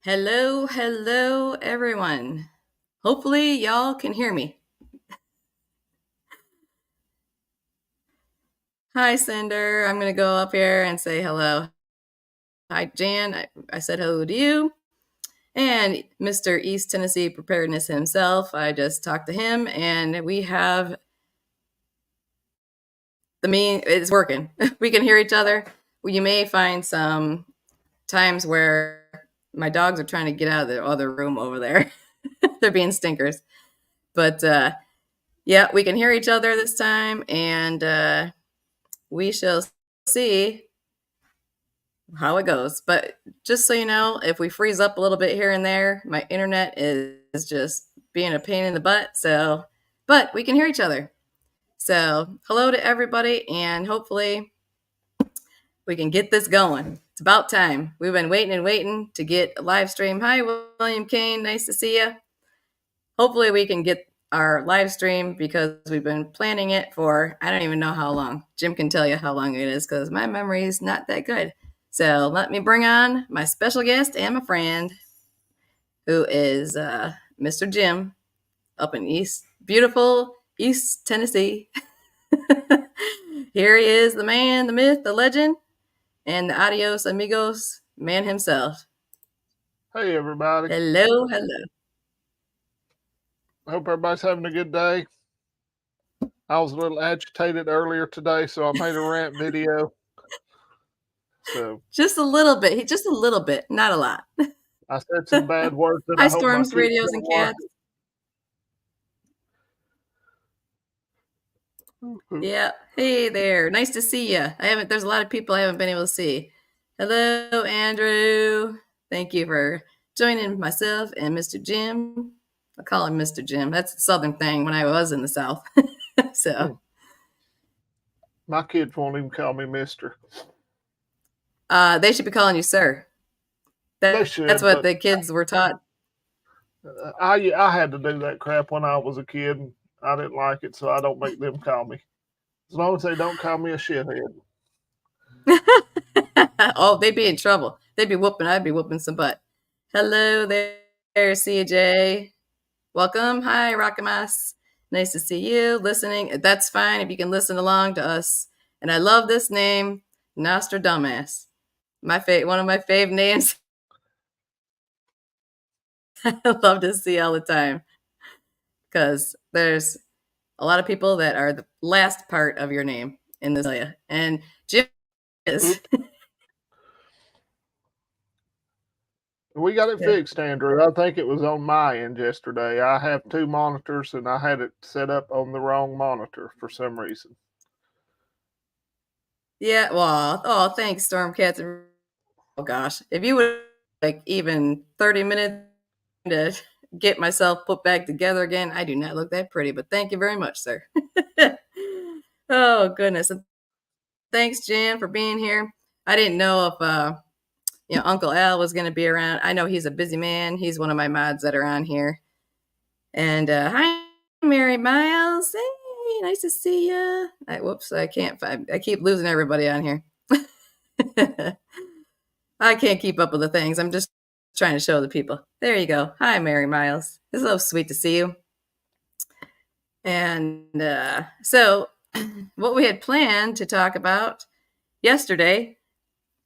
Hello, everyone. Hopefully, y'all can hear me. Hi, Cinder. I'm going to go up here and say hello. Hi, Jan. I said hello to you. And Mr. East Tennessee Preparedness himself. I just talked to him, and we have it's working. We can hear each other. You may find some times where my dogs are trying to get out of the other room over there. They're being stinkers. But yeah, we can hear each other this time, and we shall see how it goes. But just so you know, if we freeze up a little bit here and there, my internet is just being a pain in the butt. But we can hear each other. So, hello to everybody, and hopefully we can get this going. It's about time. We've been waiting to get a live stream. Hi, William Kane. Nice to see you. Hopefully we can get our live stream because we've been planning it for, I don't even know how long. Jim can tell you how long it is because my memory is not that good. So let me bring on my special guest and my friend, who is Mr. Jim up in beautiful East Tennessee. Here he is, the man, the myth, the legend, and the adios amigos man himself. Hey, everybody. Hello. I hope everybody's having a good day. I was a little agitated earlier today, so I made a rant video. So just a little bit, not a lot. I said some bad words that Hi, I hope my Storms, kids Radios, don't and watch. Cats. Yeah. Hey there. Nice to see you. There's a lot of people I haven't been able to see. Hello, Andrew. Thank you for joining myself and Mr. Jim. I call him Mr. Jim. That's a Southern thing when I was in the South. So. My kids won't even call me Mister. They should be calling you sir. They should. That's what the kids were taught. I had to do that crap when I was a kid, and I didn't like it, so I don't make them call me. As long as they don't call me a shithead. Oh, they'd be in trouble. I'd be whooping some butt. Hello there, CJ. Welcome. Hi, Rakamas. Nice to see you listening. That's fine if you can listen along to us. And I love this name, Nostradamus. One of my fave names. I love to see all the time because there's a lot of people that are the last part of your name in this area. And Jim is. We got it fixed, Andrew. I think it was on my end yesterday. I have two monitors, and I had it set up on the wrong monitor for some reason. Yeah, well, thanks, Stormcats. Oh gosh, if you would like even 30 minutes to get myself put back together again, I do not look that pretty, but thank you very much, sir. Oh goodness. Thanks, Jan, for being here. I didn't know if Uncle Al was going to be around. I know he's a busy man. He's one of my mods that are on here. And hi, Mary Miles. Hey, nice to see you. I can't. I keep losing everybody on here. I can't keep up with the things. I'm just trying to show the people. There you go. Hi, Mary Miles. It's so sweet to see you. And so, what we had planned to talk about yesterday,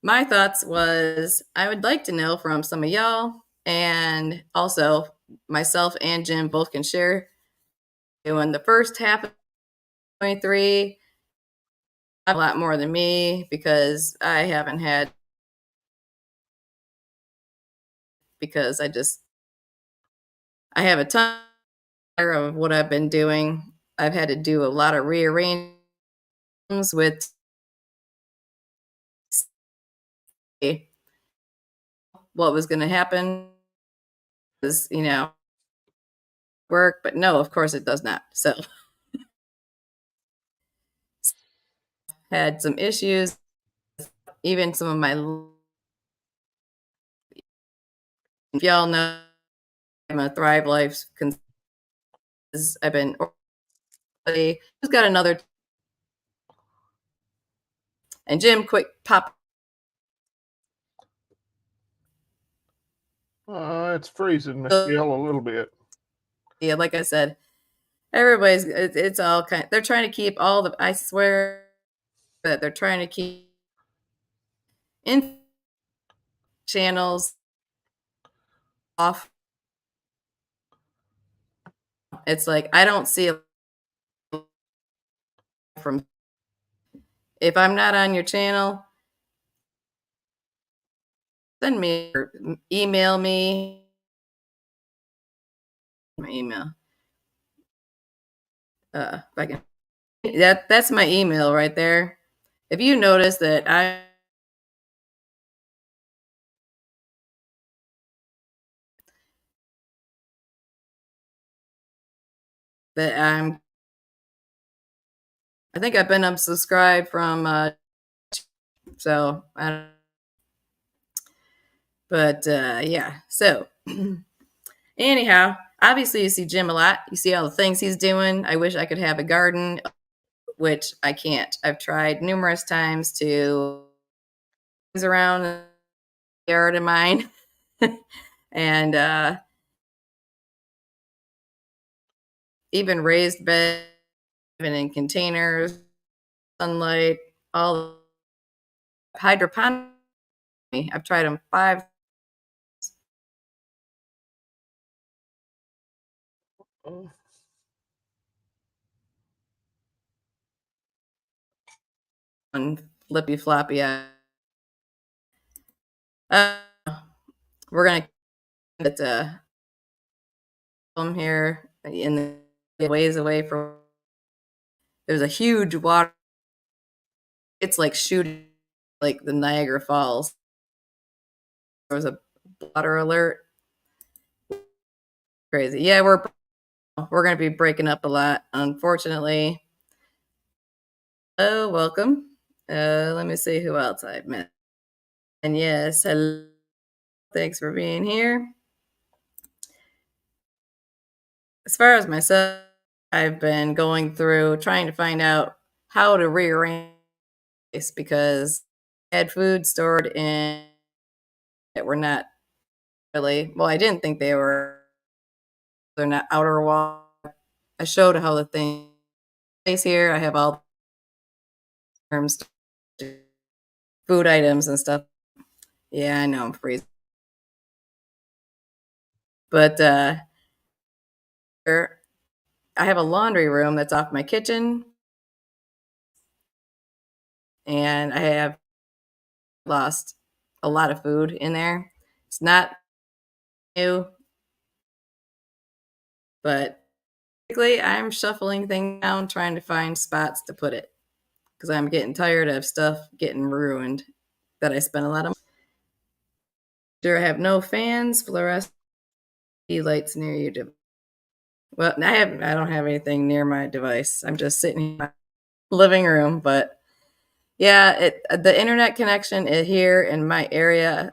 my thoughts was I would like to know from some of y'all, and also myself and Jim both can share doing the first half of 23 a lot more than me because I haven't had because I have a ton of what I've been doing. I've had to do a lot of rearrangements with what was going to happen is, work, but no, of course it does not. So had some issues, even some of my, if y'all know, I'm a Thrive Life, I've been, just got another, and Jim, quick pop. It's freezing yell a little bit. Yeah, like I said, everybody's it's all kind. They're trying to keep all the. I swear that they're trying to keep in channels off. It's like I don't see it from if I'm not on your channel, send me or email me my email. If I can, that's my email right there. If you notice that I'm I think I've been unsubscribed from so yeah. So anyhow, obviously you see Jim a lot. You see all the things he's doing. I wish I could have a garden, which I can't. I've tried numerous times to around the yard of mine and even raised beds, even in containers, sunlight, all hydroponic. I've tried them 5 Oh. on flippy floppy. We're gonna get them here in the ways away from. There's a huge water. It's like shooting like the Niagara Falls. There was a water alert. Crazy. Yeah, we're gonna be breaking up a lot, unfortunately. Oh, welcome. Let me see who else I've met. And yes, hello. Thanks for being here. As far as myself, I've been going through trying to find out how to rearrange this because I had food stored in that were not really well. I didn't think they're not outer wall. I showed how the thing is here. I have all terms, food items and stuff. Yeah, I know I'm freezing, but I have a laundry room that's off my kitchen, and I have lost a lot of food in there. It's not new, but basically, I'm shuffling things down, trying to find spots to put it because I'm getting tired of stuff getting ruined that I spent a lot of money. Sure, I have no fans, fluorescent lights near you. Well, I don't have anything near my device. I'm just sitting in my living room, but yeah, the internet connection here in my area.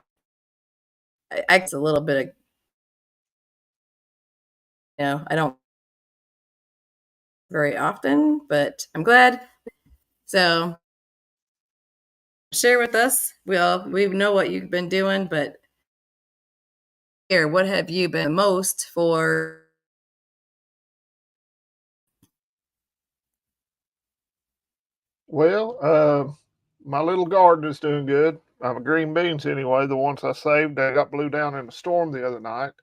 It's a little bit of I don't very often, but I'm glad. So share with us. We know what you've been doing, but here, what have you been the most for? Well, my little garden is doing good. My green beans anyway, the ones I saved, they got blew down in a storm the other night.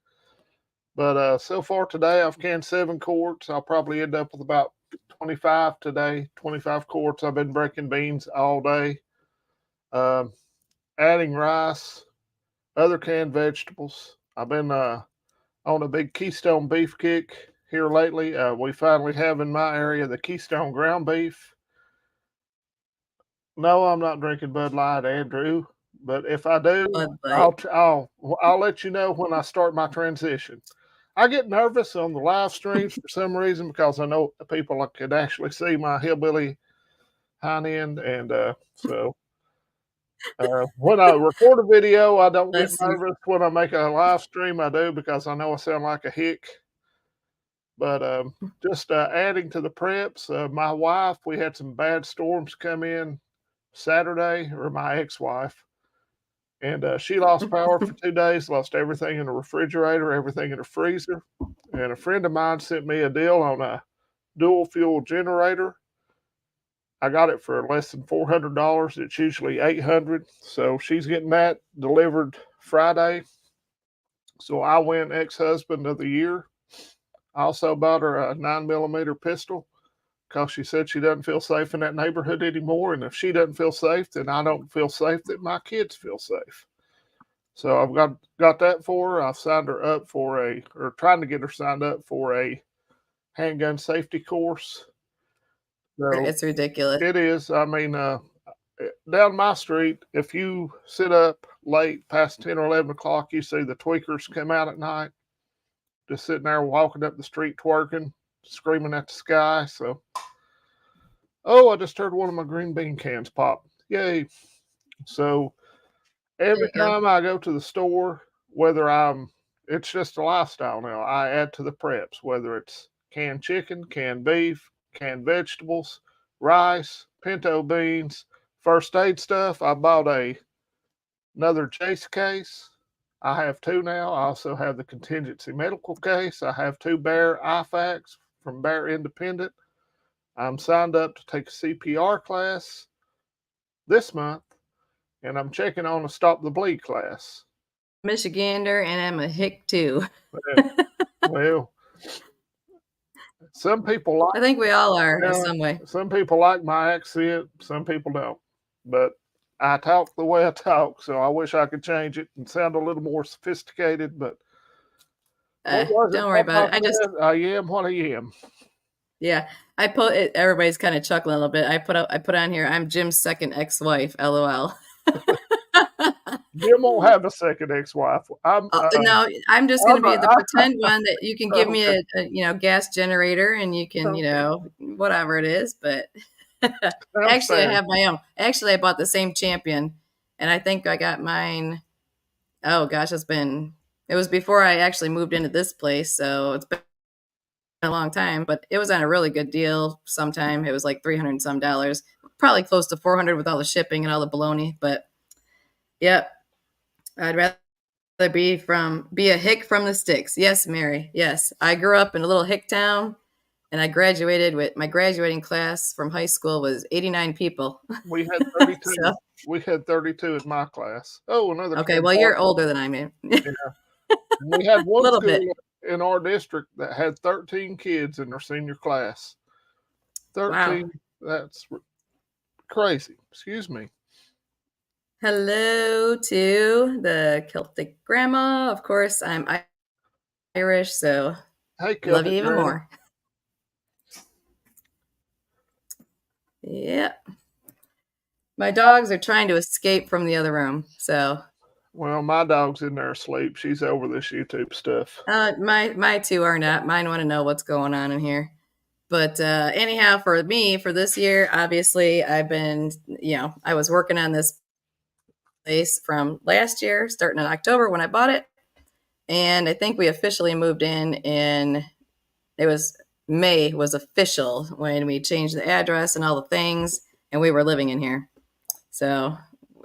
But so far today, I've canned 7 quarts. I'll probably end up with about 25 today. 25 quarts. I've been breaking beans all day, um, adding rice, other canned vegetables. I've been on a big Keystone beef kick here lately. We finally have in my area the Keystone ground beef. No, I'm not drinking Bud Light, Andrew. But if I do, I'll let you know when I start my transition. I get nervous on the live streams for some reason because I know people could actually see my hillbilly hind end, and so when I record a video, I don't get Bless you. nervous. When I make a live stream, I do because I know I sound like a hick. But just adding to the preps, my wife, we had some bad storms come in Saturday, or my ex-wife. And she lost power for 2 days, lost everything in the refrigerator, everything in the freezer. And a friend of mine sent me a deal on a dual fuel generator. I got it for less than $400. It's usually $800. So she's getting that delivered Friday. So I win ex-husband of the year. I also bought her a 9mm pistol because she said she doesn't feel safe in that neighborhood anymore. And if she doesn't feel safe, then I don't feel safe that my kids feel safe. So I've got that for her. I've signed her up or trying to get her signed up for a handgun safety course. So It's ridiculous. it is. I mean, down my street, if you sit up late past 10 or 11 o'clock, you see the tweakers come out at night, just sitting there walking up the street twerking, screaming at the sky. So, oh, I just heard one of my green bean cans pop. Yay. So every There you go. time I go to the store, whether it's just a lifestyle now. I add to the preps, whether it's canned chicken, canned beef, canned vegetables, rice, pinto beans, first aid stuff. I bought another Jase case. I have two now. I also have the contingency medical case. I have two Bear IFACs from Bear Independent. I'm signed up to take a CPR class this month, and I'm checking on a Stop the Bleed class. Michigander, and I'm a hick too. Well, some people I like think we all are in yeah, some way. some people like my accent, some people don't. But I talk the way I talk, so I wish I could change it and sound a little more sophisticated. But what was it? Don't worry What about I it. I just, said? I am what I am. yeah, I put it. Everybody's kind of chuckling a little bit. I put on here. I'm Jim's second ex-wife. LOL. Jim won't have a second ex-wife. No, I'm just going to I'm be the a, pretend one that you can give me okay. a gas generator and you can Okay. whatever it is. But Sounds actually, I fair. have my own. Actually, I bought the same Champion, and I think I got mine. Oh gosh, it was before I actually moved into this place, so it's been a long time. But it was on a really good deal. Sometime it was like $300 and some, probably close to 400 with all the shipping and all the baloney. But yep, I'd rather be a hick from the sticks. Yes, Mary. Yes, I grew up in a little hick town, and I graduated with my graduating class from high school was 89 people. We had 32. So We had 32 in my class. Oh, another okay, kid well you're parked. older than I am. A Yeah. And we had one little school bit. in our district that had 13 kids in their senior class. Wow. 13. That's crazy. Excuse me. Hello to the Celtic grandma. Of course, I'm Irish, so Hey, love you Celtic even Granny. more. Yeah. My dogs are trying to escape from the other room. So Well, my dog's in there asleep. She's over this YouTube stuff. my two are not. Mine want to know what's going on in here. But anyhow, for me, for this year, obviously, I've been, I was working on this place from last year, starting in October when I bought it. And I think we officially moved in it was May was official when we changed the address and all the things, and we were living in here. So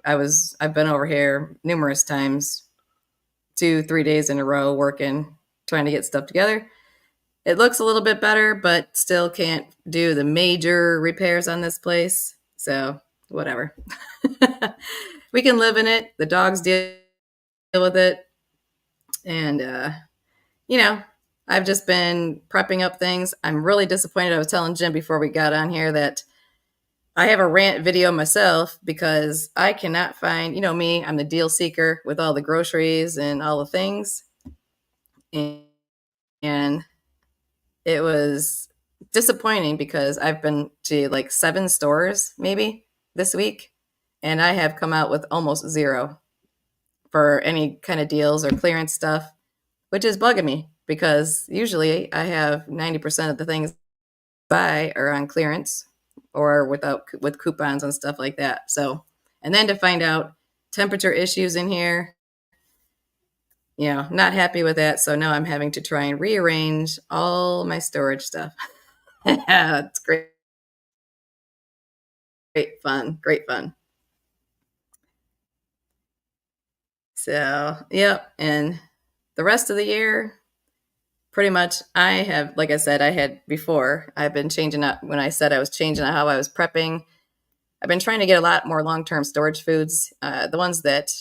I've been over here numerous times, 2, 3 days in a row working, trying to get stuff together. It looks a little bit better, but still can't do the major repairs on this place. So whatever. We can live in it. The dogs deal with it. And, I've just been prepping up things. I'm really disappointed. I was telling Jim before we got on here that I have a rant video myself because I cannot find, me, I'm the deal seeker with all the groceries and all the things. And it was disappointing because I've been to like 7 stores maybe this week, and I have come out with almost zero for any kind of deals or clearance stuff, which is bugging me because usually I have 90% of the things I buy are on clearance or with coupons and stuff like that. So, and then to find out temperature issues in here, not happy with that. So now I'm having to try and rearrange all my storage stuff. It's great, great fun, great fun. So, yep. And the rest of the year, pretty much, I have, like I said, I had before, I've been changing up when I said I was changing up how I was prepping. I've been trying to get a lot more long term storage foods. The ones that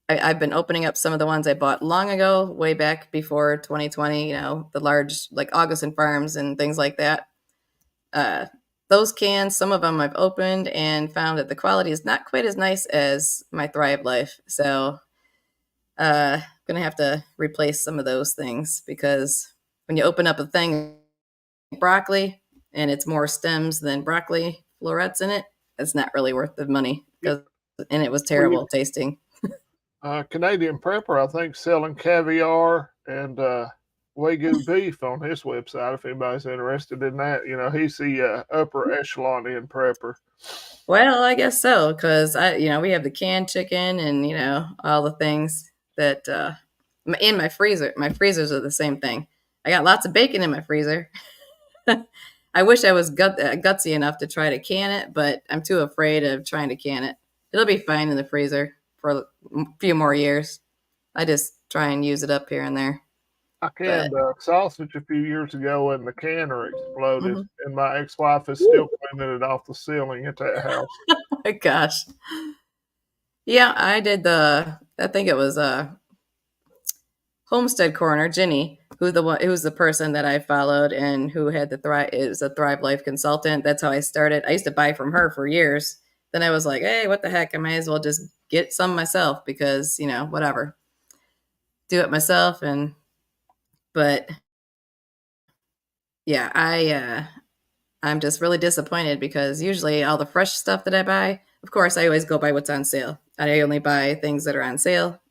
I've been opening up some of the ones I bought long ago, way back before 2020, the large, like Augustin Farms and things like that. Uh, those cans, some of them I've opened and found that the quality is not quite as nice as my Thrive Life. So, I'm going to have to replace some of those things because when you open up a thing like broccoli and it's more stems than broccoli florets in it, it's not really worth the money Yeah. because, and it was Well, terrible tasting. Canadian Prepper, I think, selling caviar and Wagyu beef on his website. If anybody's interested in that, he's the upper echelon in prepper. Well, I guess so because we have the canned chicken and all the things that in my freezer. My freezers are the same thing. I got lots of bacon in my freezer. I wish I was gutsy enough to try to can it, but I'm too afraid of trying to can it. It'll be fine in the freezer for a few more years. I just try and use it up here and there. I But canned sausage a few years ago and the canner exploded, mhm. and my ex-wife is still cleaning it off the ceiling at that house. Oh my gosh, yeah, I did the. I think it was Homestead Corner, Ginny, who's the person that I followed and who had the Thrive is a Thrive Life consultant. That's how I started. I used to buy from her for years. Then I was like, hey, what the heck? I might as well just get some myself because, whatever. Do it myself but yeah, I'm just really disappointed because usually all the fresh stuff that I buy, of course, I always go by what's on sale. I only buy things that are on sale.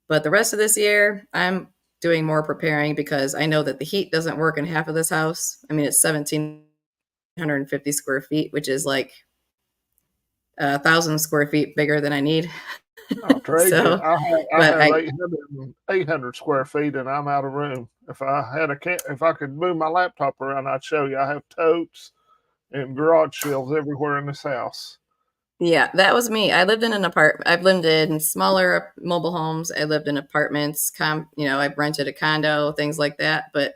But the rest of this year, I'm doing more preparing because I know that the heat doesn't work in half of this house. I mean, it's 1,750 square feet, which is like 1,000 square feet bigger than I need. I'll trade you. So, I but have 800 square feet, and I'm out of room. If I could move my laptop around, I'd show you. I have totes and garage shelves everywhere in this house. yeah, that was me. I lived in an apartment. I've lived in smaller mobile homes. I lived in apartments. I've rented a condo, things like that. But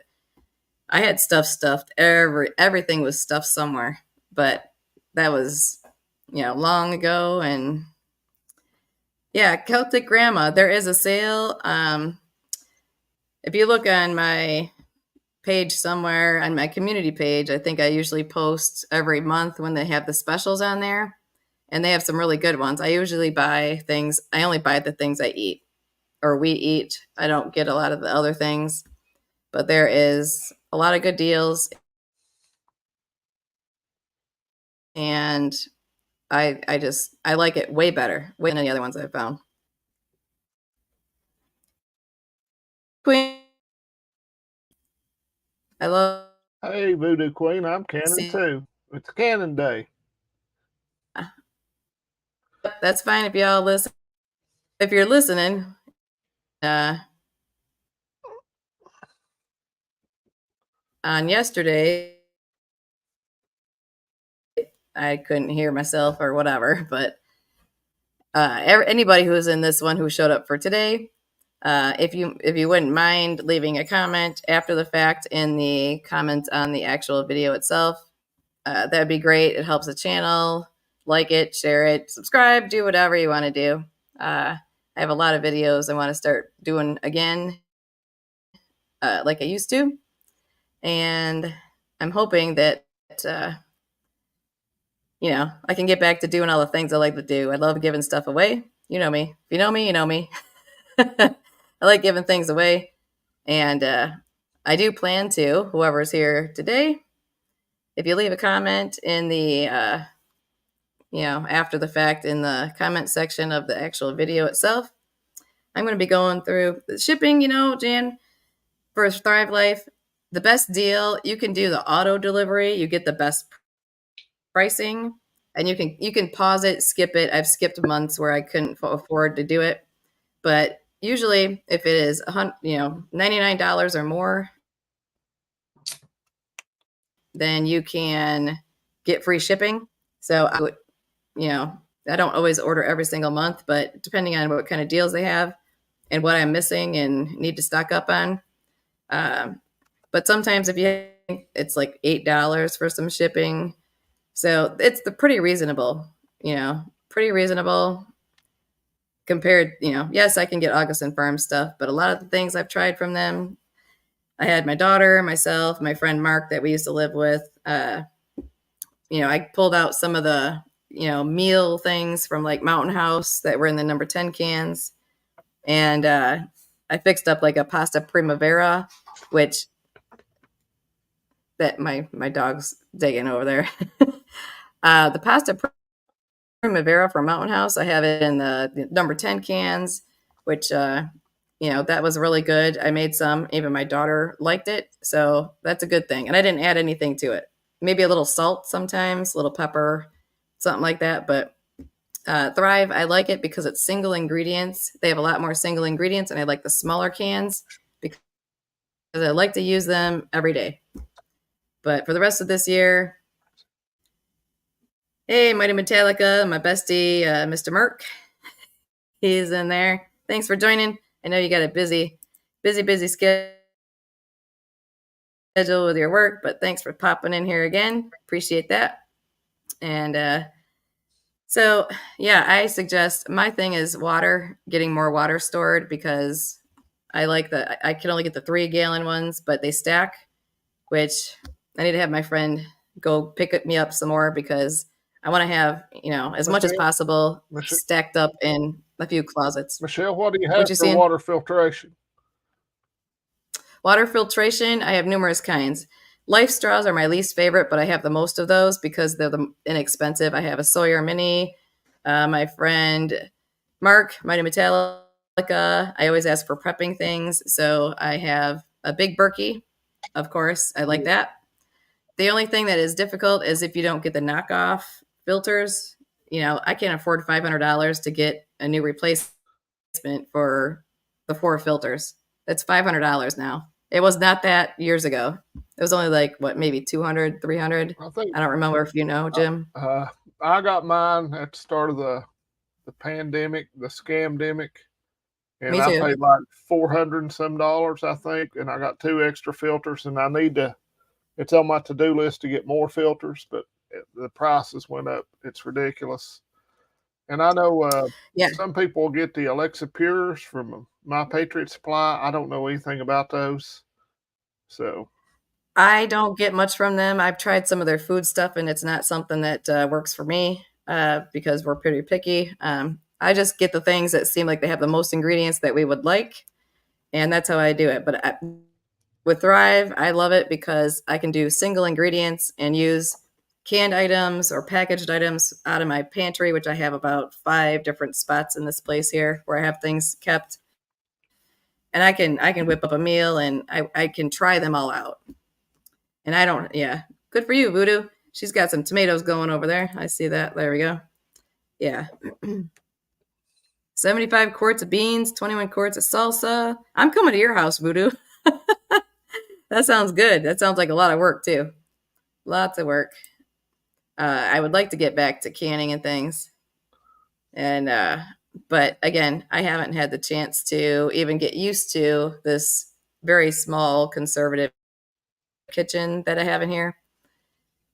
I had stuff stuffed. Everything was stuffed somewhere. But that was, long ago. And yeah, Celtic Grandma. There is a sale. If you look on my page somewhere on my community page, I think I usually post every month when they have the specials on there, and they have some really good ones. I usually buy things. I only buy the things I eat or we eat. I don't get a lot of the other things, but there is a lot of good deals, and I like it way better way than any other ones I've found. Queen, I love. Hey, Voodoo Queen, I'm canning See, too. It's canning day. that's fine if y'all listen. If you're listening, uh, on yesterday, I couldn't hear myself or whatever, but anybody who's in this one who showed up for today, if you wouldn't mind leaving a comment after the fact in the comments on the actual video itself, that'd be great. It helps the channel. Like it, share it, subscribe, do whatever you want to do. I have a lot of videos I want to start doing again, like I used to, and I'm hoping that uh, I can get back to doing all the things I like to do. I love giving stuff away. You know me. If you know me, you know me. I like giving things away. And I do plan to, whoever's here today, if you leave a comment in the, after the fact in the comment section of the actual video itself, I'm going to be going through the shipping, Jan, for Thrive Life. The best deal, you can do the auto delivery. You get the best pricing, and you can pause it, skip it. I've skipped months where I couldn't afford to do it, but usually if it is $99 or more, then you can get free shipping. So I would, I don't always order every single month, but depending on what kind of deals they have and what I'm missing and need to stock up on. Um, but sometimes if you it's like $8 for some shipping. So it's pretty reasonable, pretty reasonable compared, yes, I can get Augustin Farm stuff, but a lot of the things I've tried from them, I had my daughter, myself, my friend Mark that we used to live with. I pulled out some of the, meal things from like Mountain House that were in the number 10 cans. And I fixed up like a pasta primavera, which that my dog's digging over there. The pasta primavera from Mountain House, I have it in the number 10 cans, which, that was really good. I made some, even my daughter liked it. So that's a good thing. And I didn't add anything to it. Maybe a little salt sometimes, a little pepper, something like that. But Thrive, I like it because it's single ingredients. They have a lot more single ingredients, and I like the smaller cans because I like to use them every day. But for the rest of this year, hey, Mighty Metallica, my bestie, Mr. Merck, he's in there. Thanks for joining. I know you got a busy schedule with your work, but thanks for popping in here again. Appreciate that. And so, yeah, I suggest my thing is water, getting more water stored because I can only get the 3-gallon ones, but they stack, which I need to have my friend go pick me up some more because I want to have, as much as possible stacked up in a few closets. Michelle, what do you have for water filtration? Water filtration, I have numerous kinds. Life straws are my least favorite, but I have the most of those because they're the inexpensive. I have a Sawyer Mini. My friend Mark, Mighty Metallica, I always ask for prepping things. So I have a big Berkey, of course. I like that. The only thing that is difficult is if you don't get the knockoff filters. I can't afford $500 to get a new replacement for the 4 filters. That's $500 now. It was not that years ago. It was only like, maybe 200, 300? I don't remember if you know, Jim. I got mine at the start of the pandemic, the scamdemic. And Me too. I paid like $400 and some, I think. And I got 2 extra filters, and it's on my to-do list to get more filters, but the prices went up. It's ridiculous. And I know some people get the Alexa Pures from My Patriot Supply. I don't know anything about those. So I don't get much from them. I've tried some of their food stuff, and it's not something that works for me because we're pretty picky. I just get the things that seem like they have the most ingredients that we would like, and that's how I do it. But with Thrive, I love it because I can do single ingredients and use canned items or packaged items out of my pantry, which I have about 5 different spots in this place here where I have things kept. And I can whip up a meal, and I can try them all out. And good for you, Voodoo. She's got some tomatoes going over there. I see that. There we go. Yeah. 75 quarts of beans, 21 quarts of salsa. I'm coming to your house, Voodoo. That sounds good. That sounds like a lot of work, too. Lots of work. I would like to get back to canning and things. But again, I haven't had the chance to even get used to this very small conservative kitchen that I have in here.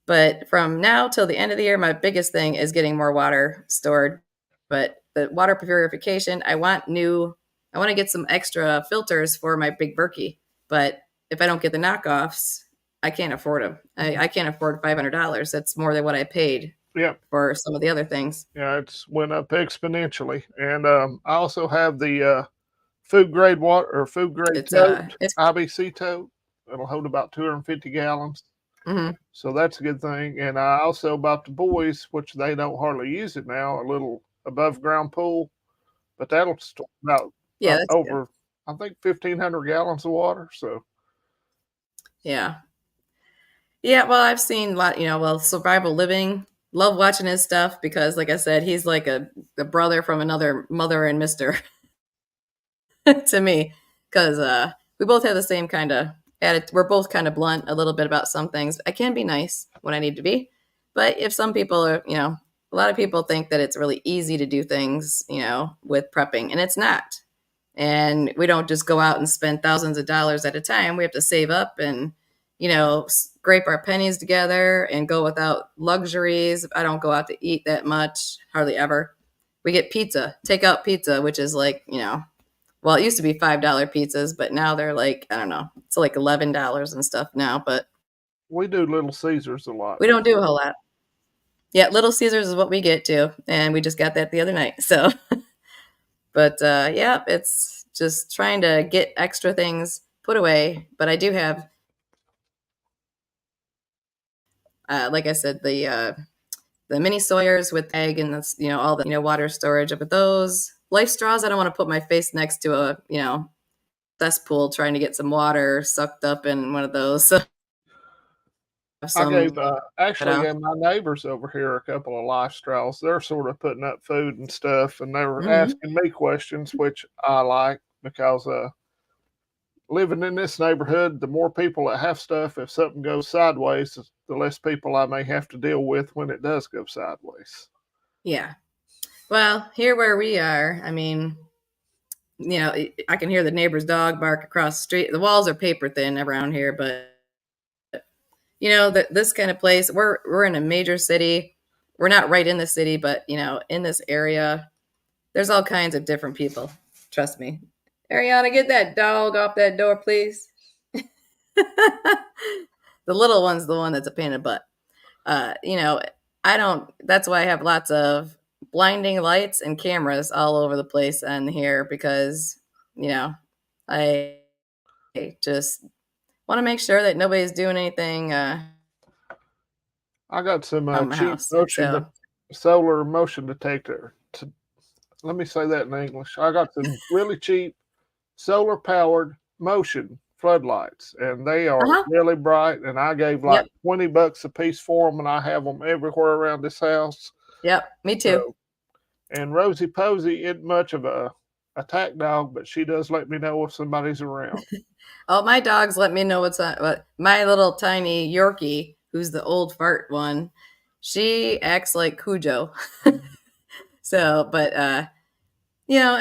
But from now till the end of the year, my biggest thing is getting more water stored. But the water purification, I want to get some extra filters for my big Berkey. But if I don't get the knockoffs, I can't afford them. I can't afford $500. That's more than what I paid for some of the other things. Yeah, it's went up exponentially. And I also have the food grade water or food grade tote, IBC tote. It'll hold about 250 gallons. Mm-hmm. So that's a good thing. And I also bought the boys, which they don't hardly use it now, a little above ground pool. But that'll store about over, I think, 1,500 gallons of water. So yeah. Well, I've seen a lot, Survival Living. Love watching his stuff because, like I said, he's like a brother from another mother and mister to me because we both have the same kind of attitude. We're both kind of blunt a little bit about some things. I can be nice when I need to be, but if some people are, a lot of people think that it's really easy to do things, with prepping, and it's not. And we don't just go out and spend thousands of dollars at a time. We have to save up and, scrape our pennies together and go without luxuries. I don't go out to eat that much, hardly ever. We get pizza, takeout pizza, which is like, well, it used to be $5 pizzas, but now they're like, I don't know, it's like $11 and stuff now, but We do Little Caesars a lot. we don't do a whole lot. Yeah, Little Caesars is what we get to, and we just got that the other night. So, but yeah, it's just trying to get extra things put away. But I do have, like I said, the mini Sawyers with egg and that's all the water storage. But those life straws, I don't want to put my face next to a cesspool trying to get some water sucked up in one of those. So I some gave actually gave my neighbors over here a couple of life straws. They're sort of putting up food and stuff, and they were Mm-hmm. asking me questions, which I like because living in this neighborhood, the more people that have stuff, if something goes sideways, the less people I may have to deal with when it does go sideways. Yeah. Well, here where we are, I mean, I can hear the neighbor's dog bark across the street. The walls are paper thin around here, but this kind of place, we're in a major city. We're not right in the city, but in this area, there's all kinds of different people. Trust me. Ariana, get that dog off that door, please. The little one's the one that's a pain in the butt. I don't. That's why I have lots of blinding lights and cameras all over the place on here because I just want to make sure that nobody's doing anything I got some around my cheap house. So, solar motion detector. Let me say that in English. I got some really cheap solar powered motion floodlights, and they are really bright. And I gave like yep, $20 a piece for them, and I have them everywhere around this house. yep, me too. So, and Rosie Posey isn't much of a attack dog, but she does let me know if somebody's around. Oh, my dogs let me know what's on. What my little tiny Yorkie, who's the old fart one, she acts like Cujo. So, but I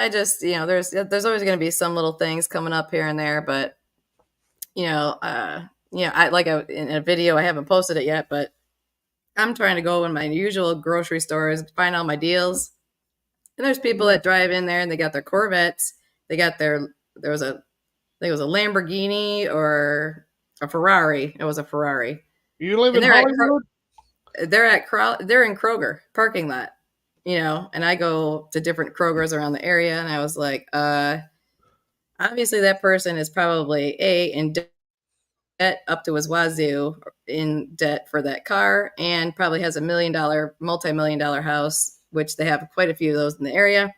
just there's always going to be some little things coming up here and there, but I like in a video I haven't posted it yet, but I'm trying to go in my usual grocery stores, find all my deals, and there's people that drive in there and they got their Corvettes, they got there was a I think it was a Lamborghini or a Ferrari. It was a Ferrari, You live and in Hollywood? they're in Kroger parking lot, and I go to different Krogers around the area, and I was like, obviously that person is probably in debt up to his wazoo in debt for that car, and probably has multi-million-dollar house, which they have quite a few of those in the area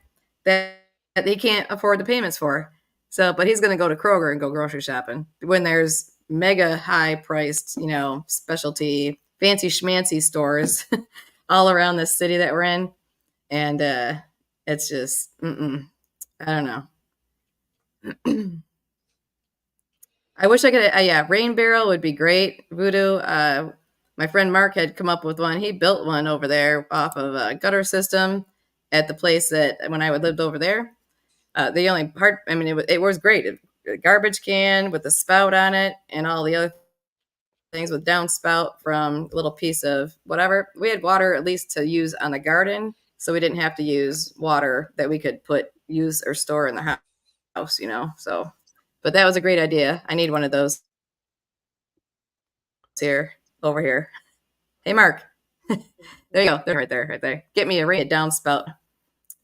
that he can't afford the payments for. So, but he's going to go to Kroger and go grocery shopping when there's mega high priced, specialty fancy schmancy stores all around this city that we're in. And it's just, I don't know. I wish I could. Yeah, rain barrel would be great. Voodoo. My friend Mark had come up with one. He built one over there off of a gutter system at the place that when I lived over there. The only part, I mean, it was great. A garbage can with a spout on it and all the other things with downspout from a little piece of whatever. We had water at least to use on the garden, so we didn't have to use water that we could use or store in the house, So, but that was a great idea. I need one of those over here. Hey, Mark. There you go. They're right there. Get me a downspout.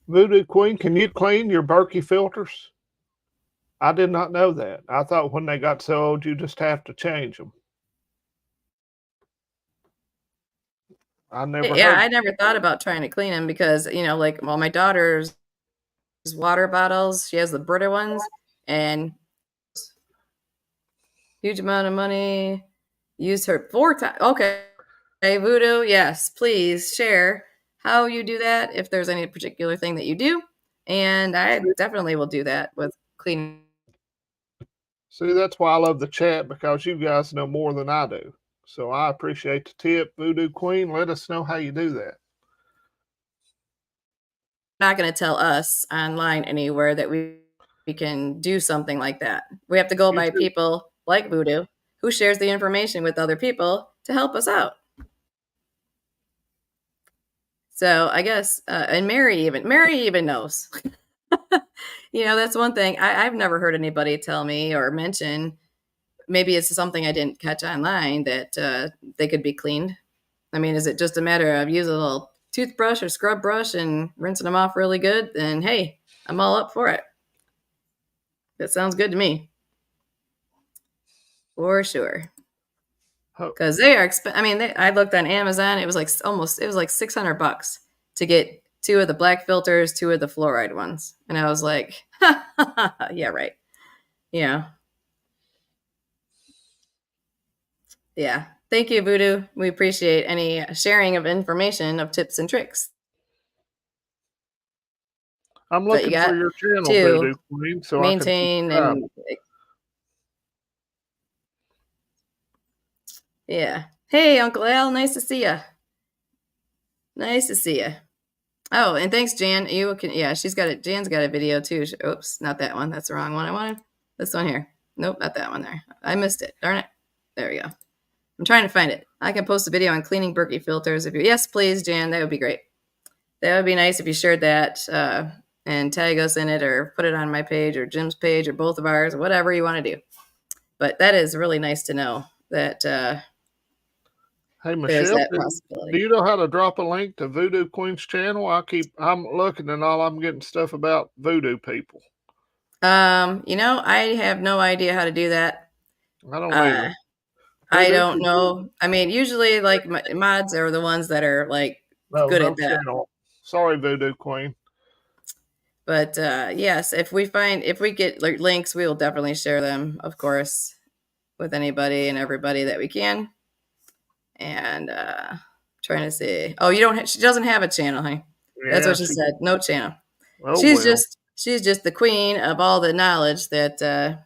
Voodoo Queen, can you clean your Berkey filters? I did not know that. I thought when they got so old, you just have to change them. I never Yeah, heard. I never thought about trying to clean them because, my daughter's water bottles, she has the Brita ones, and huge amount of money. Used her 4 times. Okay. Hey, Voodoo, yes, please share how you do that if there's any particular thing that you do. And I definitely will do that with cleaning. See, that's why I love the chat because you guys know more than I do. So I appreciate the tip, Voodoo Queen. Let us know how you do that. not going to tell us online anywhere that we can do something like that. We have to go by people like Voodoo who shares the information with other people to help us out. So I guess, and Mary even knows. That's one thing. I've never heard anybody tell me or mention. Maybe it's something I didn't catch online that they could be cleaned. I mean, is it just a matter of using a little toothbrush or scrub brush and rinsing them off really good? Then hey, I'm all up for it. That sounds good to me. For sure. Because they are I looked on Amazon. It was like $600 to get 2 of the black filters, 2 of the fluoride ones, and I was like, yeah, right. Yeah. Yeah. Thank you, Voodoo. We appreciate any sharing of information of tips and tricks I'm that you looking for got your channel, to Voodoo Queen, so I can maintain subscribe. and yeah. Hey, Uncle Al, nice to see you. Nice to see you. Oh, and thanks, Jan. She's got it. Jan's got a video too. Oops, not that one. That's the wrong one I wanted. This one here. Nope, not that one there. I missed it. Darn it. There we go. I'm trying to find it. I can post a video on cleaning Berkey filters. Yes, please, Jan. That would be great. That would be nice if you shared that and tag us in it or put it on my page or Jim's page or both of ours, whatever you want to do. But that is really nice to know that hey, Michelle, there's that possibility. Do you know how to drop a link to Voodoo Queen's channel? I'm looking and all I'm getting stuff about voodoo people. I have no idea how to do that. I don't either. I don't know. I mean, usually like mods are the ones that are like good at that. Channel. Sorry, Voodoo Queen. But yes, if we get links, we will definitely share them, of course, with anybody and everybody that we can. And trying to see. Oh, she doesn't have a channel, huh? Yeah, that's what she said. No channel. Oh, she's just the queen of all the knowledge that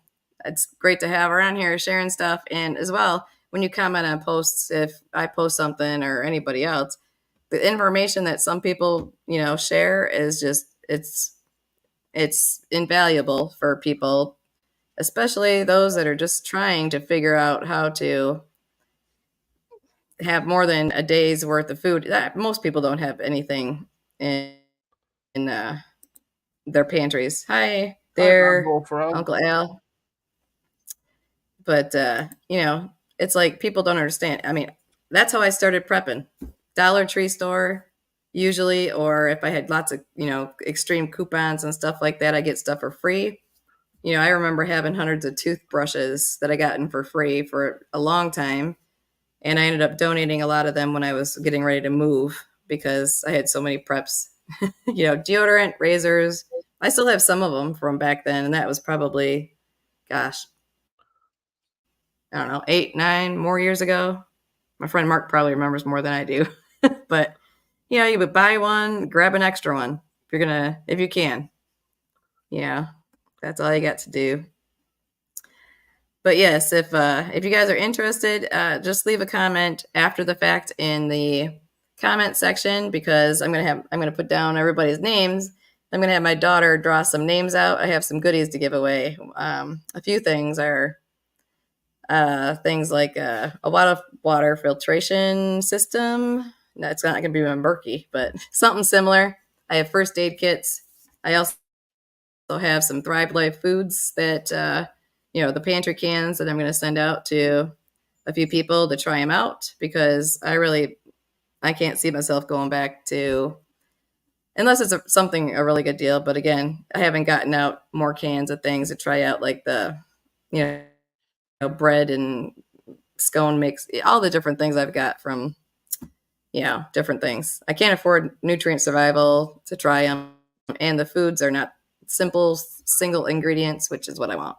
it's great to have her on here sharing stuff. And as well, when you comment on posts, if I post something or anybody else, the information that some people, share is just, it's invaluable for people, especially those that are just trying to figure out how to have more than a day's worth of food. Most people don't have anything in their pantries. Hi there, Uncle Al. But it's like people don't understand. I mean, that's how I started prepping. Dollar Tree store usually, or if I had lots of extreme coupons and stuff like that, I get stuff for free. I remember having hundreds of toothbrushes that I gotten for free for a long time, and I ended up donating a lot of them when I was getting ready to move because I had so many preps. Deodorant, razors. I still have some of them from back then, and that was probably, gosh, I don't know, 8, 9 more years ago. My friend Mark probably remembers more than I do. But you would buy one, grab an extra one if you can. Yeah, that's all you got to do. But yes, if you guys are interested, just leave a comment after the fact in the comment section, because I'm gonna put down everybody's names. I'm gonna have my daughter draw some names out. I have some goodies to give away. A few things are things like a water filtration system. No, it's not gonna be my Berkey, but something similar. I have first aid kits. I also have some Thrive Life foods that the pantry cans that I'm going to send out to a few people to try them out, because I can't see myself going back to, unless it's a really good deal. But again, I haven't gotten out more cans of things to try out, like the bread and scone mix, all the different things I've got from different things. I can't afford Nutrient Survival to try them, and the foods are not simple single ingredients, which is what I want.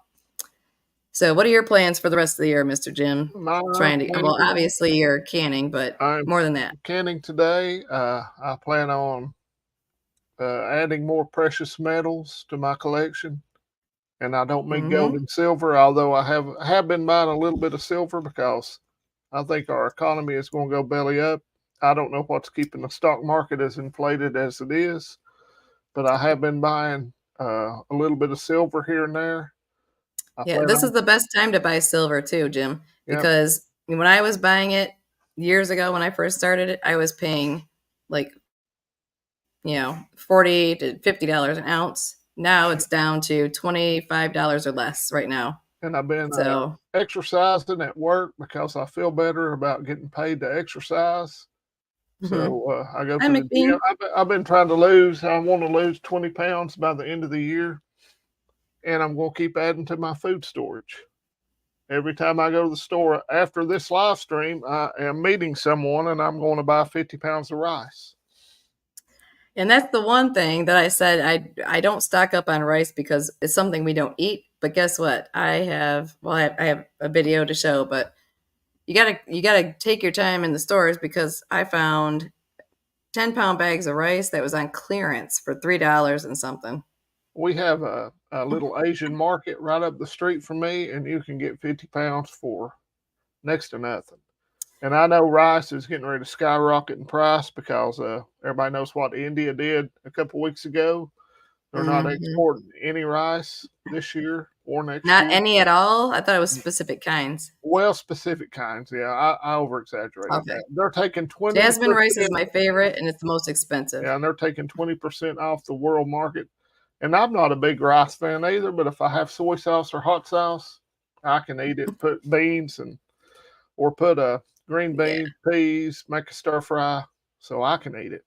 So what are your plans for the rest of the year, Mr. Jim? Obviously you're canning, but more than that. Canning today. I plan on adding more precious metals to my collection. And I don't mean gold and silver, although I have been buying a little bit of silver because I think our economy is going to go belly up. I don't know what's keeping the stock market as inflated as it is. but I have been buying a little bit of silver here and there. I Yeah, plan this is on, the best time to buy silver too, Jim, yep, because when I was buying it years ago when I first started it, I was paying like, 40 to $50 an ounce. Now it's down to $25 or less right now. and I've been So, exercising at work because I feel better about getting paid to exercise. mhm. So I go Hi, to the gym. McBean. I've been trying to lose. I want to lose 20 pounds by the end of the year, and I'm going to keep adding to my food storage. Every time I go to the store after this live stream, I am meeting someone, and I'm going to buy 50 pounds of rice. And that's the one thing that I said I don't stock up on rice because it's something we don't eat. But guess what? I have a video to show, but you gotta take your time in the stores because I found 10-pound bags of rice that was on clearance for $3 and something. We have a little Asian market right up the street from me, and you can get 50 pounds for next to nothing. And I know rice is getting ready to skyrocket in price because everybody knows what India did a couple weeks ago. They're not Hmm. exporting any rice this year or next Not year. any at all. I thought it was specific kinds. Well, specific kinds. Yeah, I over exaggerated Okay. that. They're taking Jasmine rice is 20%. my favorite, and it's the most expensive. Yeah, and they're taking 20% off the world market. And I'm not a big rice fan either, but if I have soy sauce or hot sauce, I can eat it. Put beans and or put a green Yeah. beans, peas, make a stir fry, so I can eat it.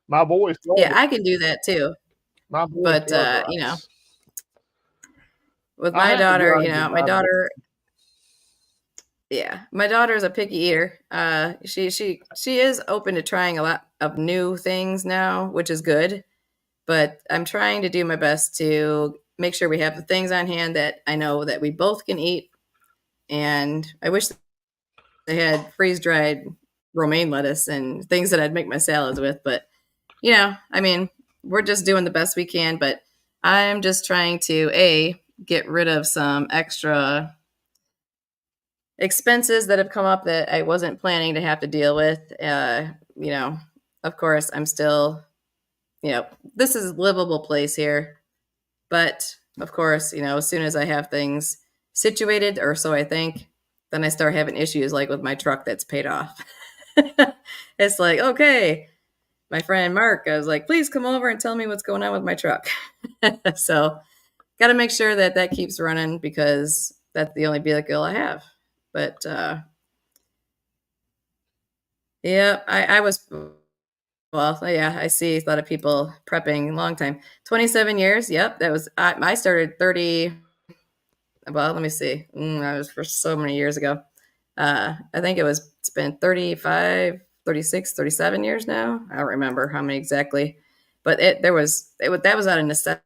My boys love Yeah, it. I can do that too. My boys But love rice. with I my had to daughter, grind it my out of it. daughter, yeah, my daughter is a picky eater. She is open to trying a lot of new things now, which is good. But I'm trying to do my best to make sure we have the things on hand that I know that we both can eat. And I wish they had freeze dried romaine lettuce and things that I'd make my salads with. But I mean, we're just doing the best we can. But I'm just trying to get rid of some extra expenses that have come up that I wasn't planning to have to deal with. You know, of course, I'm still, this is a livable place here. But of course, as soon as I have things situated, or so I think, then I start having issues like with my truck that's paid off. It's like, okay, my friend Mark, I was like, please come over and tell me what's going on with my truck. So, got to make sure that that keeps running because that's the only vehicle I have. But yeah, I was, well, yeah, I see a lot of people prepping long time. 27 years. Yep. I started 30. Well, let me see. That was for so many years ago. I think it's been 35, 36, 37 years now. I don't remember how many exactly, but that was out of necessity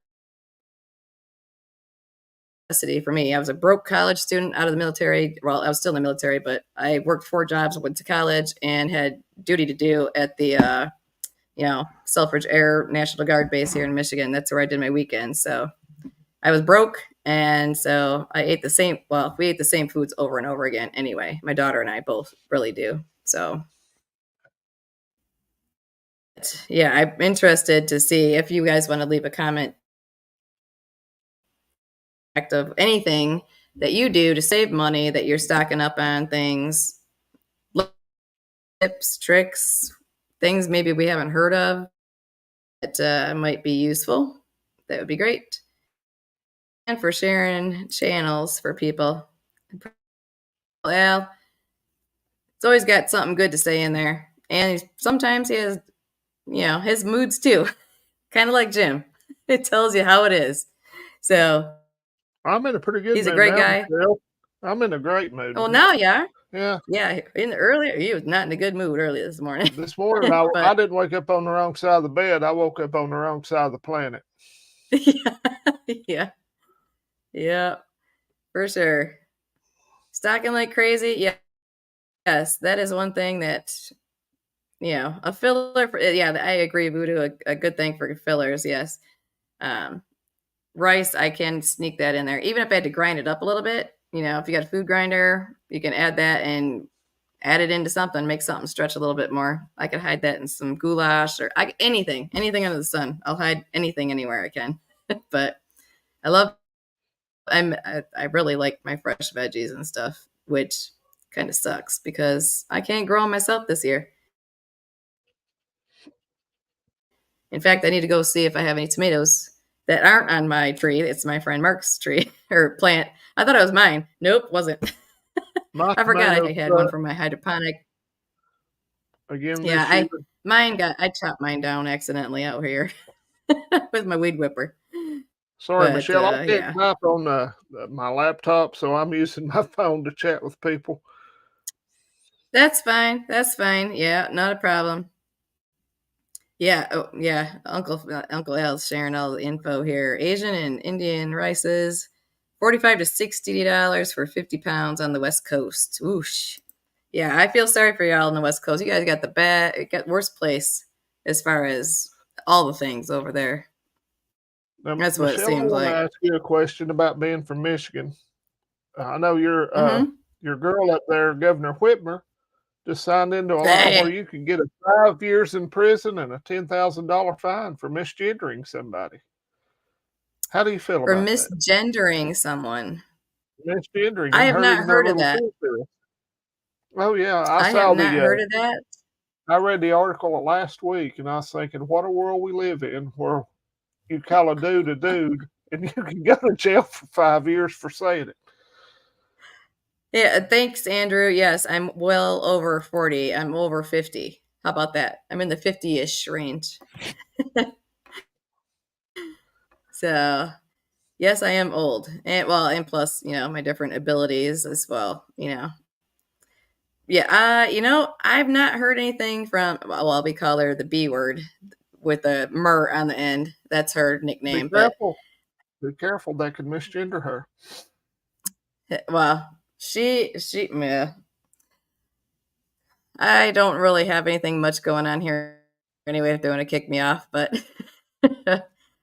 for me. I was a broke college student out of the military. Well, I was still in the military, but I worked 4 jobs, went to college, and had duty to do at the Selfridge Air National Guard base here in Michigan. That's where I did my weekends. So I was broke, and so I ate the same. Well, we ate the same foods over and over again. Anyway, my daughter and I both really do. So yeah, I'm interested to see if you guys want to leave a comment of anything that you do to save money that you're stocking up on things, tips, tricks, things maybe we haven't heard of that might be useful. That would be great. And for sharing channels for people. Well, it's always got something good to say in there. And sometimes he has, his moods too, kind of like Jim. It tells you how it is. So I'm in a pretty good he's a mood great now, guy. Michelle. I'm in a great mood Well, now. now you are. Yeah. Yeah, in the earlier, he was not in a good mood earlier this morning. This morning I But didn't wake up on the wrong side of the bed. I woke up on the wrong side of the planet. yeah, yeah, yeah, for sure. Stocking like crazy. Yeah, yes, that is one thing that, a filler for, yeah, I agree, Voodoo, a good thing for fillers, yes. Um, Rice, I can sneak that in there. Even if I had to grind it up a little bit, if you got a food grinder, you can add that and add it into something, make something stretch a little bit more. I could hide that in some goulash or anything under the sun. I'll hide anything anywhere I can. But I really like my fresh veggies and stuff, which kind of sucks because I can't grow them myself this year. In fact, I need to go see if I have any tomatoes that aren't on my tree. It's my friend Mark's tree or plant. I thought it was mine. Nope, wasn't. My I forgot tomatoes I had one from my hydroponic. again Yeah, this year. I chopped mine down accidentally out here with my weed whipper. Sorry, But Michelle, I can't yeah, type on my laptop, so I'm using my phone to chat with people. that's fine. That's fine. Yeah, not a problem. Yeah, oh, yeah. Uncle Al's sharing all the info here. Asian and Indian rices, $45 to $60 for 50 pounds on the West Coast. Oosh. Yeah, I feel sorry for y'all on the West Coast. You guys got worst place as far as all the things over there. Now, That's what it Michelle, I seems want to like. ask you a question about being from Michigan. I know Mm-hmm. your girl up there, Governor Whitmer, just signed into a law where Hey, you can get 5 years in prison and a $10,000 fine for misgendering somebody. How do you feel for about that? misgendering someone. Misgendering I and have not hurting their heard of little that. feelings. Oh yeah, I have not heard of that. I read the article last week, and I was thinking, what a world we live in, where you call a dude a dude, and you can go to jail for 5 years for saying it. Yeah, thanks, Andrew. Yes, I'm well over 40. I'm over 50. How about that? I'm in the 50-ish range. So, yes, I am old. And plus, my different abilities as well, Yeah, I've not heard anything from, well, we call her the B word with a mer on the end. That's her Be nickname, but careful. Be careful. They could misgender her. well, yeah, I don't really have anything much going on here anyway if they want to kick me off, but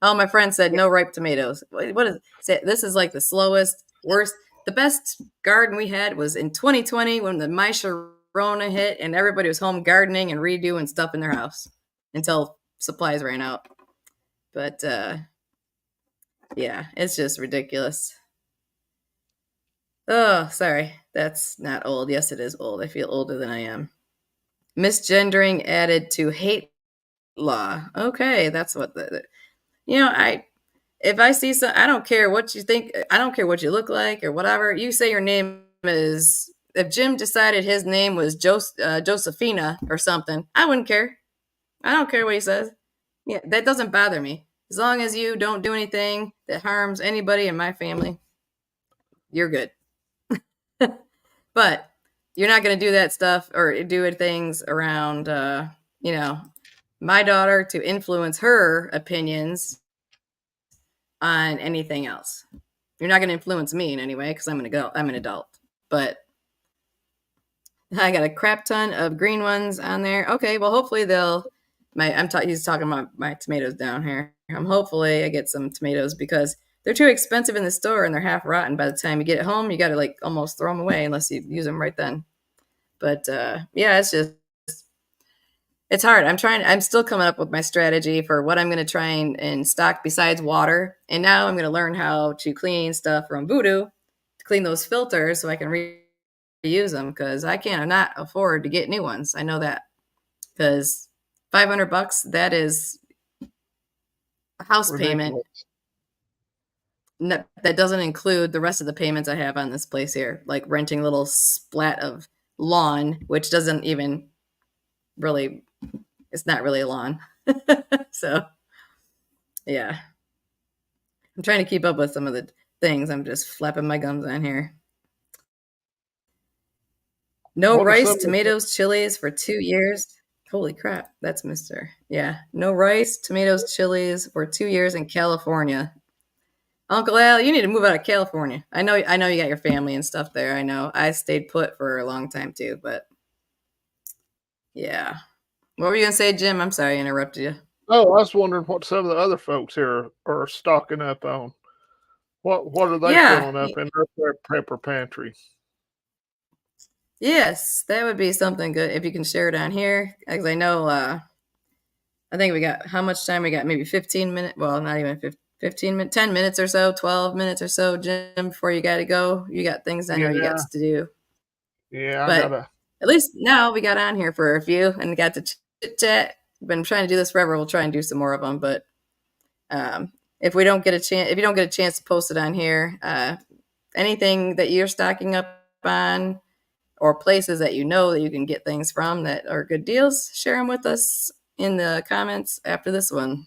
all my friends said no ripe tomatoes. What is this is like the slowest, worst. The best garden we had was in 2020 when the Rona hit and everybody was home gardening and redoing stuff in their house until supplies ran out. But yeah, it's just ridiculous. Oh, sorry. That's not old. Yes, it is old. I feel older than I am. Misgendering added to hate law. Okay, that's what I if I see some, I don't care what you think. I don't care what you look like or whatever. You say your name is. If Jim decided his name was Josephina or something, I wouldn't care. I don't care what he says. Yeah, that doesn't bother me. As long as you don't do anything that harms anybody in my family, you're good. But you're not going to do that stuff or do things around, my daughter to influence her opinions on anything else. You're not going to influence me in any way because I'm an adult. But I got a crap ton of green ones on there. Okay, well, hopefully he's talking about my tomatoes down here. Hopefully I get some tomatoes because they're too expensive in the store and they're half rotten by the time you get it home. You got to like almost throw them away unless you use them right then. But yeah, it's hard. I'm still coming up with my strategy for what I'm going to try and stock besides water. And now I'm going to learn how to clean stuff from Voodoo to clean those filters so I can reuse them because I cannot afford to get new ones. I know that because $500, that is a house payment. Ridiculous. That doesn't include the rest of the payments I have on this place here, like renting a little splat of lawn, which doesn't even really, it's not really a lawn. So, yeah. I'm trying to keep up with some of the things. I'm just flapping my gums on here. No What are rice, some of the tomatoes, chilies for 2 years. Holy crap, that's Mr. Yeah. No rice, tomatoes, chilies for 2 years in California. Uncle Al, you need to move out of California. I know you got your family and stuff there. I know. I stayed put for a long time too, but yeah. What were you gonna say, Jim? I'm sorry I interrupted you. Oh, I was wondering what some of the other folks here are stocking up on. What are they Yeah. filling up in their prepper pantry? Yes, that would be something good if you can share it on here. Because I know, I think we got how much time we got? Maybe 15 minutes. Well, not even 15 minutes, 10 minutes or so, 12 minutes or so, Jim, before you got to go. You got things I know you got Yeah, to do. yeah, I But gotta. at least now we got on here for a few and got to chit chat. Been trying to do this forever. We'll try and do some more of them. But if we don't get a chance, if you don't get a chance to post it on here, anything that you're stocking up on or places that you know that you can get things from that are good deals, share them with us in the comments after this one.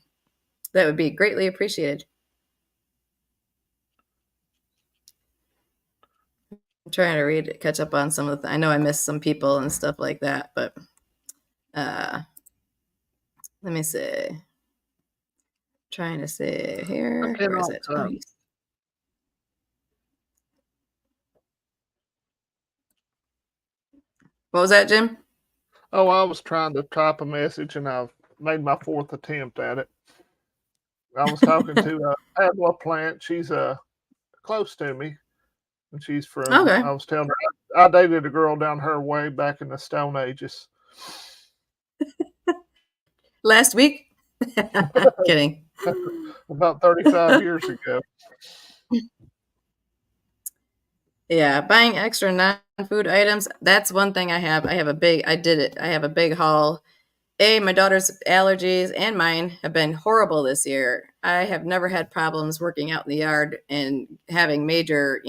That would be greatly appreciated. I'm trying to read, catch up on some of the. I know I missed some people and stuff like that, but uh, let me see. Trying to see I here. Where is cannot. it? Oh, what was that, Jim? Oh, I was trying to type a message and I've made my fourth attempt at it. I was talking to Pamela Plant. She's close to me, and she's from. Okay, I was telling her I dated a girl down her way back in the Stone Ages, last week. Kidding. about 35 years ago. Yeah, buying extra non-food items. That's one thing I have. I have a big. I did it. I have a big haul. My daughter's allergies and mine have been horrible this year. I have never had problems working out in the yard and having major,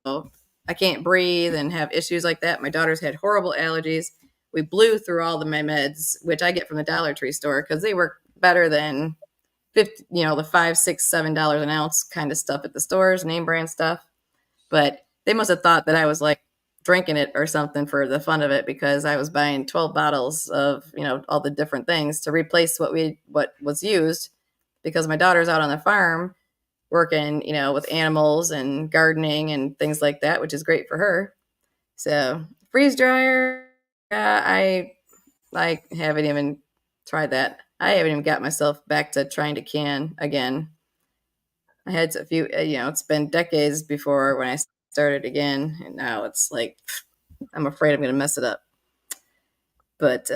I can't breathe and have issues like that. My daughter's had horrible allergies. We blew through all of my meds, which I get from the Dollar Tree store because they work better than 50, the $5, $6, $7 an ounce kind of stuff at the stores, name brand stuff. But they must have thought that I was like drinking it or something for the fun of it because I was buying 12 bottles of, all the different things to replace what was used because my daughter's out on the farm working, with animals and gardening and things like that, which is great for her. So freeze dryer, I haven't even tried that. I haven't even got myself back to trying to can again. I had a few, it's been decades before when I started again, and now it's like I'm afraid I'm going to mess it up. But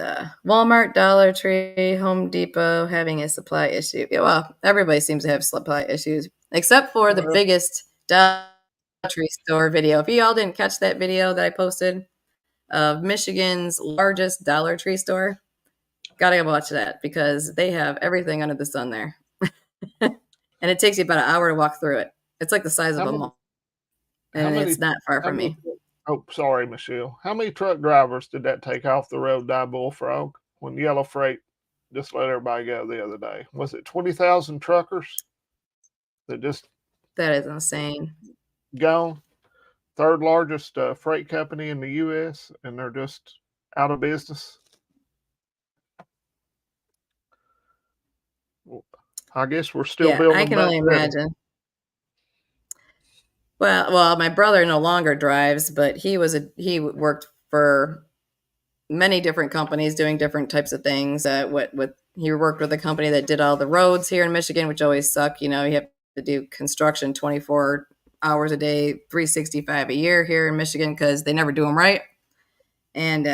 Walmart, Dollar Tree, Home Depot having a supply issue. Yeah, well, everybody seems to have supply issues, except for the Well, biggest Dollar Tree store video. If you all didn't catch that video that I posted of Michigan's largest Dollar Tree store, gotta go watch that because they have everything under the sun there. And it takes you about an hour to walk through it. It's like the size of how a many? mall, How and many? it's not far How from many? me. Oh, sorry, Michelle. How many truck drivers did that take off the road, Die Bullfrog, when Yellow Freight just let everybody go the other day? Was it 20,000 truckers that just That is insane. gone? Third largest freight company in the U.S., and they're just out of business. I guess we're still Yeah, I building can back only better. imagine. Well, my brother no longer drives, but he worked for many different companies doing different types of things. He worked with a company that did all the roads here in Michigan, which always suck. You have to do construction 24 hours a day, 365 a year here in Michigan because they never do them right. And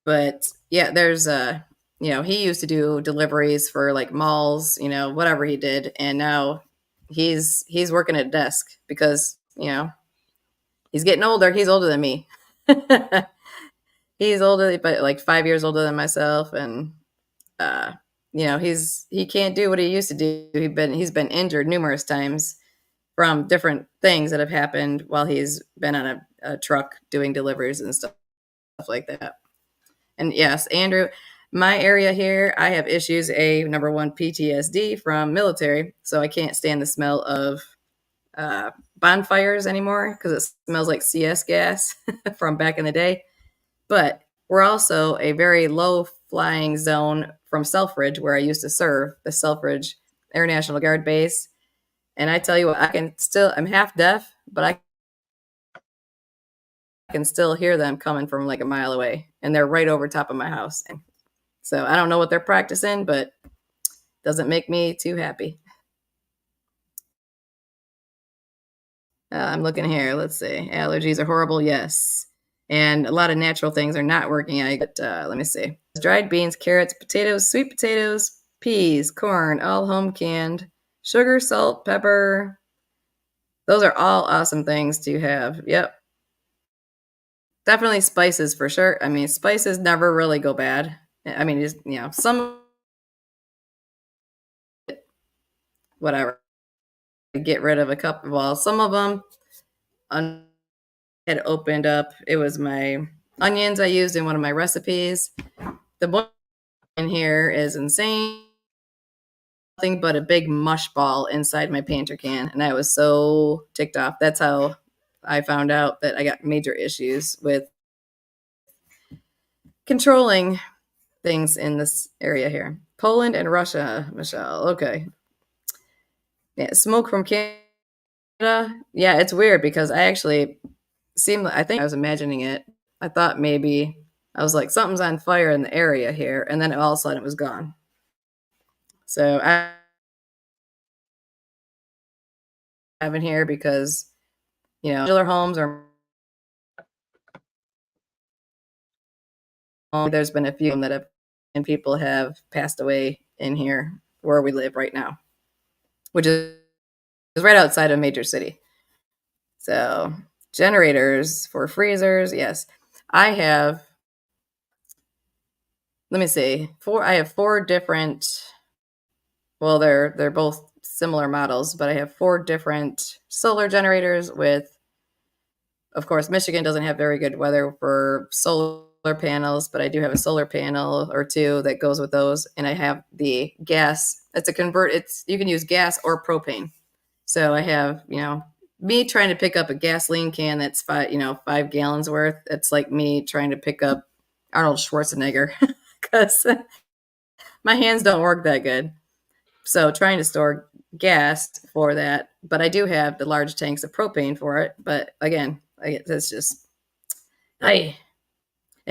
but yeah, there's he used to do deliveries for like malls, whatever he did, and now he's working at a desk because he's getting older. He's older than me. He's older, but like 5 years older than myself, and uh, he can't do what he used to do. He's been injured numerous times from different things that have happened while he's been on a truck doing deliveries and stuff like that. And yes, Andrew, my area here, I have issues. Number one, PTSD from military, so I can't stand the smell of uh, bonfires anymore because it smells like CS gas from back in the day. But we're also a very low flying zone from Selfridge, where I used to serve, the Selfridge Air National Guard base. And I tell you what, I'm half deaf, but I can still hear them coming from like a mile away, and they're right over top of my house. So I don't know what they're practicing, but doesn't make me too happy. I'm looking here. Let's see. Allergies are horrible. Yes. And a lot of natural things are not working. Let me see. Dried beans, carrots, potatoes, sweet potatoes, peas, corn, all home canned, sugar, salt, pepper. Those are all awesome things to have. Yep. Definitely spices for sure. I mean, spices never really go bad. I mean, just, some, whatever. Get rid of a couple. Well, some of them had opened up. It was my onions I used in one of my recipes. The one in here is insane. Nothing but a big mush ball inside my painter can, and I was so ticked off. That's how I found out that I got major issues with controlling things in this area here. Poland and Russia, Michelle. Okay. Yeah, smoke from Canada. Yeah, it's weird because I think I was imagining it. I thought maybe I was like, something's on fire in the area here, and then all of a sudden it was gone. So I have in here because, modular homes are, there's been a few that have, and people have passed away in here where we live right now, which is right outside of a major city. So generators for freezers, yes. I have, let me see, I have 4 different, well, they're both similar models, but I have 4 different solar generators with, of course, Michigan doesn't have very good weather for solar panels, but I do have a solar panel or 2 that goes with those. And I have the gas. You can use gas or propane. So I have, me trying to pick up a gasoline can that's 5 gallons worth. It's like me trying to pick up Arnold Schwarzenegger because my hands don't work that good. So trying to store gas for that, but I do have the large tanks of propane for it. But again, that's just and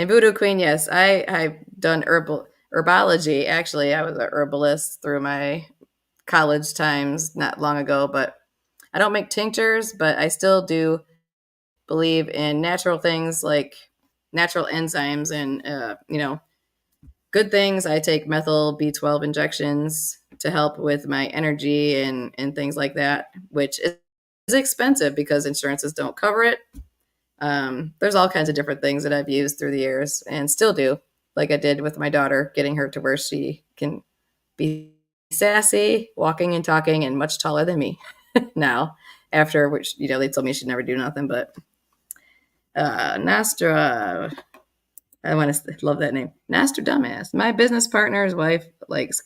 Voodoo Queen. Yes, I've done herbology. Actually, I was a herbalist through my college times not long ago. But I don't make tinctures, but I still do believe in natural things like natural enzymes and good things. I take methyl B12 injections to help with my energy and things like that, which is expensive because insurances don't cover it. There's all kinds of different things that I've used through the years and still do, like I did with my daughter, getting her to where she can be sassy, walking and talking, and much taller than me now. After which, they told me she'd never do nothing, but Nastra, I want to love that name. Nastra Dumbass. My business partner's wife likes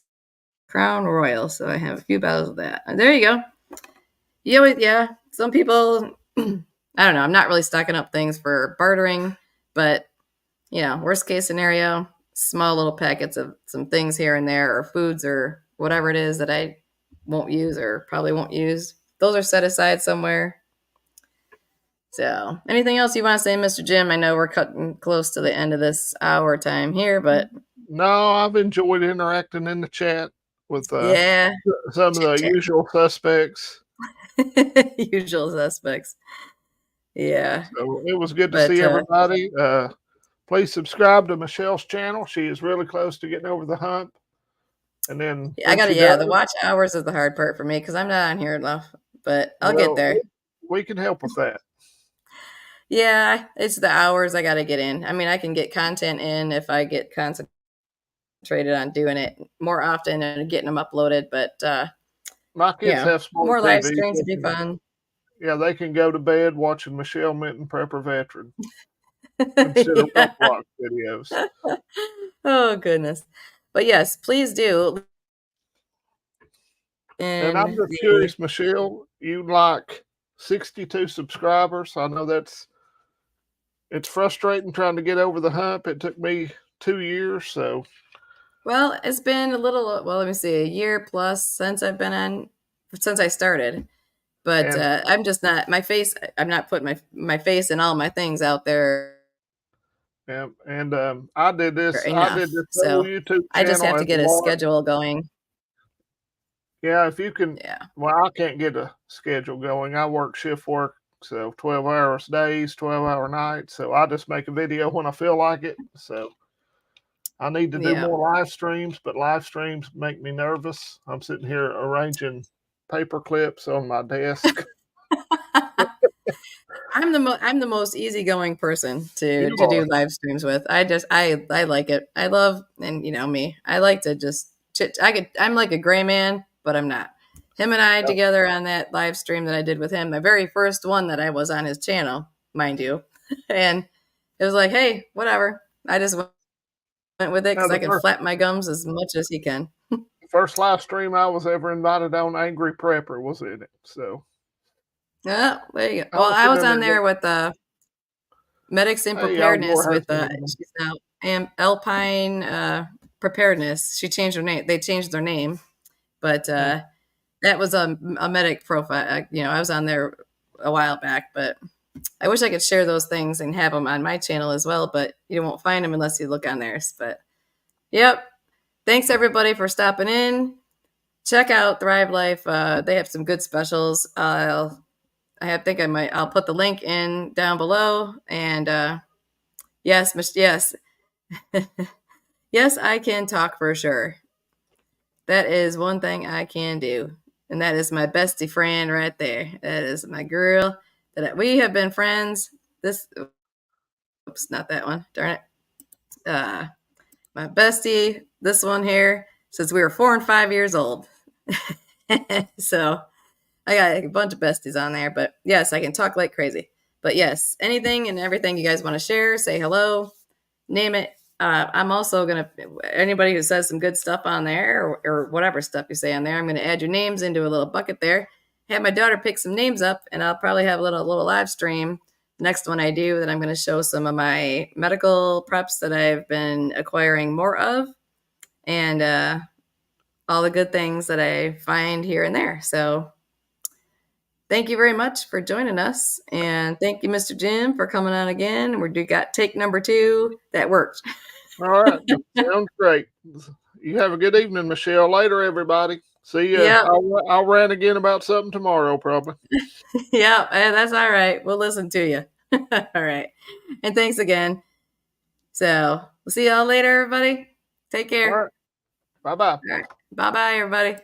Crown Royal, so I have a few bottles of that. And there you go. Yeah. Some people, I don't know. I'm not really stocking up things for bartering, but worst case scenario, small little packets of some things here and there, or foods, or whatever it is that I won't use or probably won't use. Those are set aside somewhere. So, anything else you want to say, Mr. Jim? I know we're cutting close to the end of this hour time here, but No, I've enjoyed interacting in the chat with yeah, some of the usual suspects. usual suspects. Yeah. So it was good to But see everybody. Please subscribe to Michelle's channel. She is really close to getting over the hump. And then the watch hours is the hard part for me because I'm not on here enough, but I'll get there. We can help with that. Yeah, it's the hours I got to get in. I mean, I can get content in if I get concentrated on doing it more often and getting them uploaded. But my kids have smart more TVs. live streams would be fun. Yeah, they can go to bed watching Michelle Minton Prepper Veteran instead of Roblox videos. Oh goodness! But yes, please do. And I'm just curious, Michelle, you like 62 subscribers. I know it's frustrating trying to get over the hump. It took me 2 years, so. Well, it's been let me see, a year plus since I started. But I'm just not, I'm not putting my face and all my things out there. Yeah, and I did this So YouTube channel. I just have to get a schedule going. Yeah, if you can. Yeah. Well, I can't get a schedule going. I work shift work So 12 hours days, 12-hour nights. So I just make a video when I feel like it. So I need to do Yeah. more live streams, but live streams make me nervous. I'm sitting here arranging paper clips on my desk. I'm the most easygoing person to You do are. live streams with. I like it. I love, and you know me. I like to just chit. I'm like a gray man, but I'm not. Him and I Yep. together on that live stream that I did with him, my very first one that I was on his channel, mind you, and it was like, hey, whatever. I just went with it Now because I can flap my gums as much as he can. the first live stream I was ever invited on, Angry Prepper was in it. So Yeah, there you go. I Well, was I sitting was in there on going, there with medics in hey, y'all ignore preparedness her with for a minute. she's now Alpine preparedness. She changed her name. They changed their name, but that was a medic profile. I was on there a while back, but I wish I could share those things and have them on my channel as well. But you won't find them unless you look on theirs. But yep. Thanks everybody for stopping in. Check out Thrive Life. They have some good specials. I'll put the link in down below. And yes, yes, yes, I can talk for sure. That is one thing I can do. And that is my bestie friend right there. That is my girl. We have been friends. Oops, not that one. Darn it. Uh, my bestie, this one here, since we were 4 and 5 years old. So I got a bunch of besties on there, but yes, I can talk like crazy. But yes, anything and everything you guys want to share, say hello, name it. I'm also going to, anybody who says some good stuff on there or whatever stuff you say on there, I'm going to add your names into a little bucket there. Have my daughter pick some names up, and I'll probably have a little live stream. Next one I do, that I'm going to show some of my medical preps that I've been acquiring more of, and all the good things that I find here and there. So thank you very much for joining us. And thank you, Mr. Jim, for coming on again. We got take number 2. That worked. All right. Sounds great. You have a good evening, Michelle. Later, everybody. See ya. Yep. I'll rant again about something tomorrow, probably. Yep. That's all right. We'll listen to you. All right. And thanks again. So we'll see y'all later, everybody. Take All care. right. Bye-bye. All right. Bye-bye, everybody.